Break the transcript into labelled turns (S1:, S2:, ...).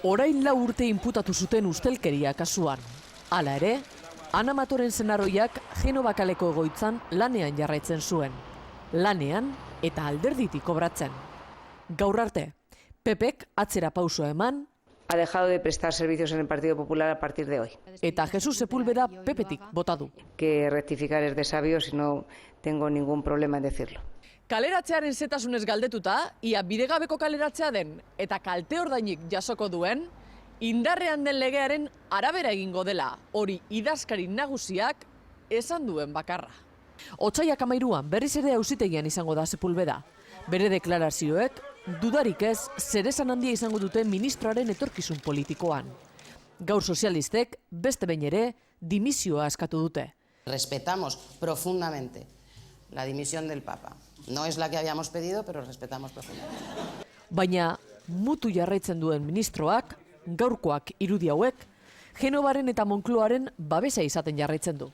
S1: Orain 4 urte inputatu zuten ustelkeria kasuan. Hala ere, Ana Matoren senarroiak Genova kaleko egoitzan lanean jarraitzen zuen. Lanean eta alderditik kobratzen. Gaur arte, PPk atzera pausoa eman,
S2: ha dejado de prestar servicios en el Partido Popular a partir de hoy.
S1: Eta Jesus Sepúlveda PPtik bota du.
S2: Que rectificar es de sabios y no tengo ningún problema en decirlo.
S1: Kaleratzearen zetasunez galdetuta, ia bidegabeko kaleratzea den eta kalte ordainik jasoko duen, indarrean den legearen arabera egingo dela, hori idazkari nagusiak esan duen bakarra. Otsaiak 13an berriz ere auzitegian izango da Sepúlveda. Bere deklarazioek dudarik ez zeresan handia izango dute ministroaren etorkizun politikoan. Gaur sozialistek beste behin ere dimisioa eskatu dute.
S3: Respetamos profundamente la dimisión del Papa. No es la que habíamos pedido, pero respetamos profundamente.
S1: Baina mutu jarraitzen duen ministroak, gaurkoak irudi hauek, Genovaren eta Moncloaren babesa izaten jarraitzen du.